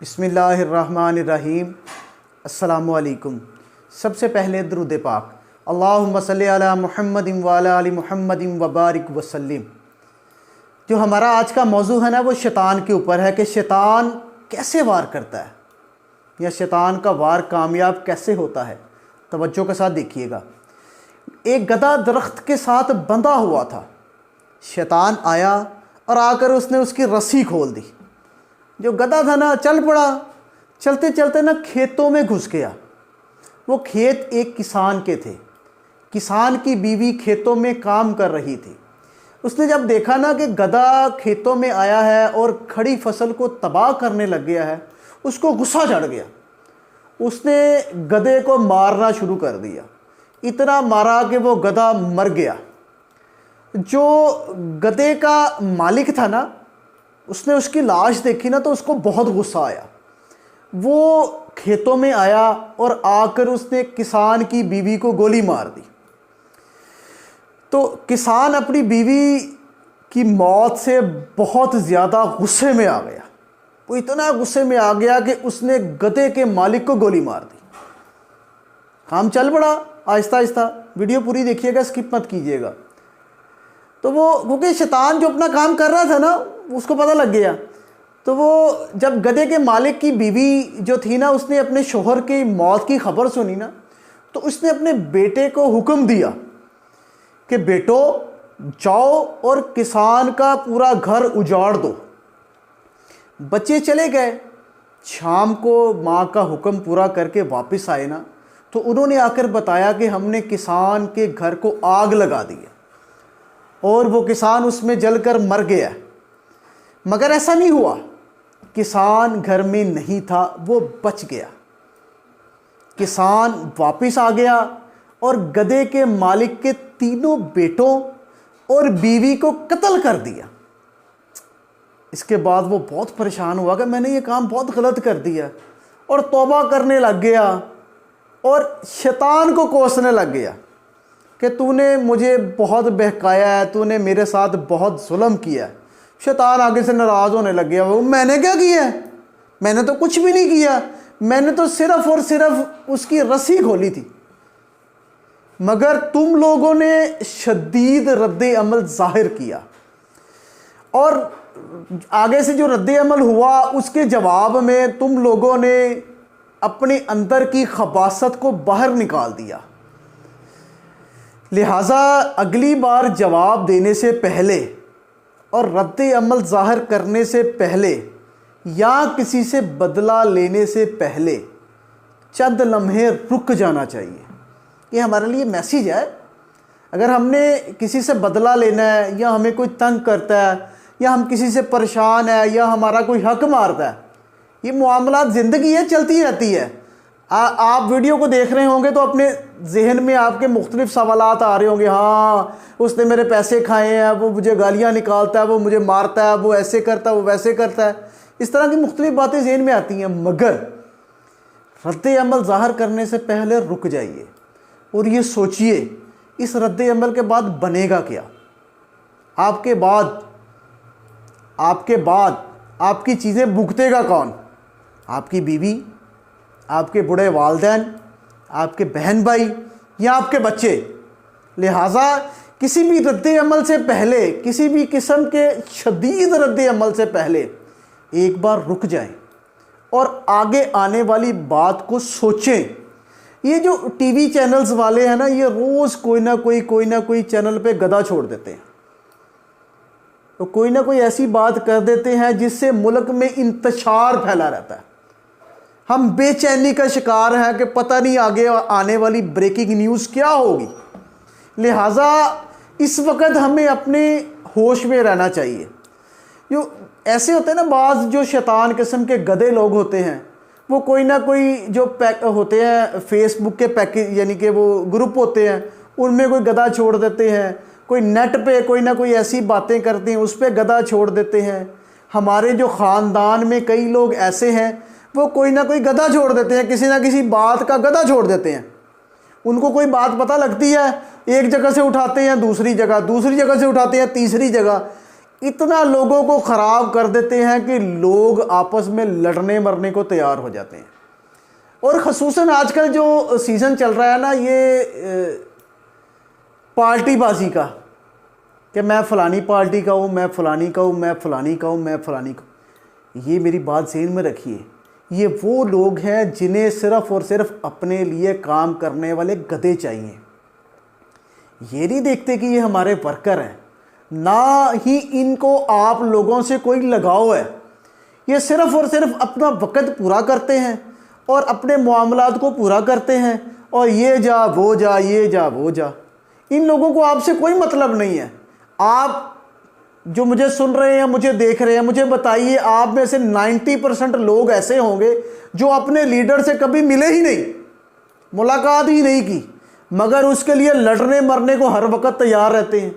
बिस्मिल्लाहिर्रहमानिर्रहीम। अस्सलामुअलैकुम। सबसे पहले दरूद पाक, अल्लाहुम्मा सल्ली अला मुहम्मदिन व अला आलि मुहम्मदिन व बारिक वसल्लिम। जो हमारा आज का मौजू है ना, वो शैतान के ऊपर है कि शैतान कैसे वार करता है या शैतान का वार कामयाब कैसे होता है। तवज्जो के साथ देखिएगा। एक गधा दरख्त के साथ बंधा हुआ था। शैतान आया और आकर उसने उसकी रस्सी खोल दी। जो गधा था ना, चल पड़ा। चलते चलते ना खेतों में घुस गया। वो खेत एक किसान के थे। किसान की बीवी खेतों में काम कर रही थी। उसने जब देखा ना कि गधा खेतों में आया है और खड़ी फसल को तबाह करने लग गया है, उसको गुस्सा चढ़ गया। उसने गधे को मारना शुरू कर दिया। इतना मारा कि वो गधा मर गया। जो गधे का मालिक था ना, उसने उसकी लाश देखी ना, तो उसको बहुत गुस्सा आया। वो खेतों में आया और आकर उसने किसान की बीवी को गोली मार दी। तो किसान अपनी बीवी की मौत से बहुत ज़्यादा गुस्से में आ गया। वो इतना गुस्से में आ गया कि उसने गधे के मालिक को गोली मार दी। काम चल पड़ा आहिस्ता आहिस्ता। वीडियो पूरी देखिएगा, स्किप मत कीजिएगा। तो वो, क्योंकि शैतान जो अपना काम कर रहा था ना, उसको पता लग गया। तो वो जब गधे के मालिक की बीवी जो थी ना, उसने अपने शोहर की मौत की खबर सुनी ना, तो उसने अपने बेटे को हुक्म दिया कि बेटो जाओ और किसान का पूरा घर उजाड़ दो। बच्चे चले गए। शाम को माँ का हुक्म पूरा करके वापस आए ना, तो उन्होंने आकर बताया कि हमने किसान के घर को आग लगा दी है और वो किसान उसमें जलकर मर गया। मगर ऐसा नहीं हुआ। किसान घर में नहीं था, वो बच गया। किसान वापस आ गया और गधे के मालिक के तीनों बेटों और बीवी को कत्ल कर दिया। इसके बाद वो बहुत परेशान हुआ कि मैंने ये काम बहुत गलत कर दिया, और तौबा करने लग गया और शैतान को कोसने लग गया कि तूने मुझे बहुत बहकाया है, तूने मेरे साथ बहुत जुल्म किया है। शैतान आगे से नाराज़ होने लग गया। वो, मैंने क्या किया है? मैंने तो कुछ भी नहीं किया। मैंने तो सिर्फ और सिर्फ उसकी रस्सी खोली थी। मगर तुम लोगों ने शदीद रद्द अमल जाहिर किया, और आगे से जो रद्द अमल हुआ उसके जवाब में तुम लोगों ने अपने अंदर की खबासत को बाहर निकाल दिया। लिहाजा अगली बार जवाब देने से पहले और रद्द अमल ज़ाहिर करने से पहले या किसी से बदला लेने से पहले चंद लम्हे रुक जाना चाहिए। ये हमारे लिए मैसेज है। अगर हमने किसी से बदला लेना है, या हमें कोई तंग करता है, या हम किसी से परेशान है, या हमारा कोई हक मारता है, ये मामला ज़िंदगी है, चलती रहती है। आप वीडियो को देख रहे होंगे तो अपने जहन में आपके मुख्तलिफ सवालात आ रहे होंगे। हाँ, उसने मेरे पैसे खाए हैं, वो मुझे गालियाँ निकालता है, वो मुझे मारता है, वो ऐसे करता है, वो वैसे करता है। इस तरह की मुख्तलिफ बातें जहन में आती हैं। मगर रद्द अमल ज़ाहिर करने से पहले रुक जाइए और ये सोचिए, इस रद्द अमल के बाद बनेगा क्या? आपके बाद आपकी चीज़ें भुगतेगा कौन? आपकी बीवी, आपके बूढ़े वालिदैन, आपके बहन भाई, या आपके बच्चे। लिहाजा किसी भी रद्द अमल से पहले, किसी भी किस्म के शदीद रद्द अमल से पहले एक बार रुक जाएं और आगे आने वाली बात को सोचें। ये जो टीवी चैनल्स वाले हैं ना, ये रोज़ कोई ना कोई चैनल पे गधा छोड़ देते हैं। तो कोई ना कोई ऐसी बात कर देते हैं जिससे मुल्क में इंतशार फैला रहता है। हम बेचैनी का शिकार हैं कि पता नहीं आगे आने वाली ब्रेकिंग न्यूज़ क्या होगी। लिहाजा इस वक्त हमें अपने होश में रहना चाहिए। जो ऐसे होते हैं ना, बाज़ जो शैतान किस्म के गधे लोग होते हैं, वो कोई ना कोई जो होते हैं फेसबुक के पैकेज, यानी कि वो ग्रुप होते हैं, उनमें कोई गधा छोड़ देते हैं। कोई नेट पे कोई ना कोई ऐसी बातें करते हैं, उस पर गधा छोड़ देते हैं। हमारे जो ख़ानदान में कई लोग ऐसे हैं, वो कोई ना कोई गधा छोड़ देते हैं, किसी ना किसी बात का गधा छोड़ देते हैं। उनको कोई बात पता लगती है, एक जगह से उठाते हैं दूसरी जगह से उठाते हैं तीसरी जगह। इतना लोगों को ख़राब कर देते हैं कि लोग आपस में लड़ने मरने को तैयार हो जाते हैं। और ख़ुसूसन आजकल जो सीज़न चल रहा है ना, ये पार्टीबाजी का, कि मैं फ़लानी पार्टी का हूँ, मैं फ़लानी का हूँ, मैं फ़लानी का हूँ, मैं फ़लानी का। ये मेरी बात ज़हन में रखिए, ये वो लोग हैं जिन्हें सिर्फ़ और सिर्फ अपने लिए काम करने वाले गधे चाहिए। ये नहीं देखते कि ये हमारे वर्कर हैं, ना ही इनको आप लोगों से कोई लगाव है। ये सिर्फ़ और सिर्फ अपना वक़्त पूरा करते हैं और अपने मामलात को पूरा करते हैं, और ये जा वो जा, ये जा वो जा। इन लोगों को आपसे कोई मतलब नहीं है। आप जो मुझे सुन रहे हैं, मुझे देख रहे हैं, मुझे बताइए, आप में से 90% लोग ऐसे होंगे जो अपने लीडर से कभी मिले ही नहीं, मुलाकात ही नहीं की, मगर उसके लिए लड़ने मरने को हर वक्त तैयार रहते हैं।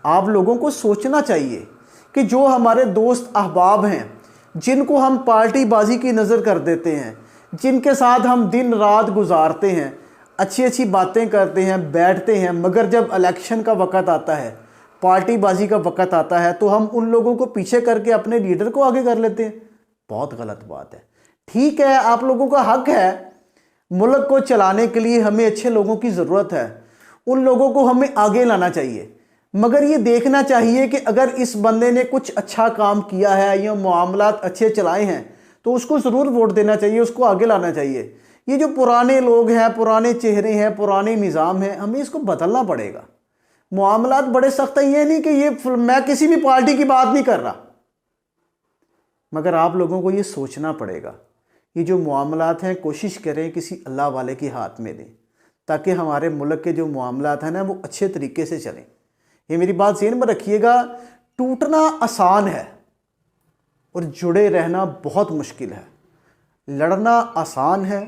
आप लोगों को सोचना चाहिए कि जो हमारे दोस्त अहबाब हैं, जिनको हम पार्टीबाजी की नज़र कर देते हैं, जिनके साथ हम दिन रात गुजारते हैं, अच्छी अच्छी बातें करते हैं, बैठते हैं, मगर जब इलेक्शन का वक़्त आता है, पार्टीबाजी का वक़्त आता है, तो हम उन लोगों को पीछे करके अपने लीडर को आगे कर लेते हैं। बहुत गलत बात है। ठीक है, आप लोगों का हक है, मुल्क को चलाने के लिए हमें अच्छे लोगों की ज़रूरत है, उन लोगों को हमें आगे लाना चाहिए, मगर ये देखना चाहिए कि अगर इस बंदे ने कुछ अच्छा काम किया है या मामलात अच्छे चलाए हैं तो उसको ज़रूर वोट देना चाहिए, उसको आगे लाना चाहिए। ये जो पुराने लोग हैं, पुराने चेहरे हैं, पुराने निज़ाम हैं, हमें इसको बदलना पड़ेगा। मामलात बड़े सख्त हैं, ये नहीं कि ये मैं किसी भी पार्टी की बात नहीं कर रहा, मगर आप लोगों को ये सोचना पड़ेगा। ये जो मामलात हैं, कोशिश करें किसी अल्लाह वाले के हाथ में दें, ताकि हमारे मुल्क के जो मामलात हैं ना, वो अच्छे तरीके से चलें। ये मेरी बात ज़हन में रखिएगा। टूटना आसान है और जुड़े रहना बहुत मुश्किल है। लड़ना आसान है,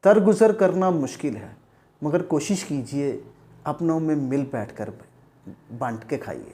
दरगुजर करना मुश्किल है, मगर कोशिश कीजिए अपनों में मिल बैठ कर बांट के खाइए।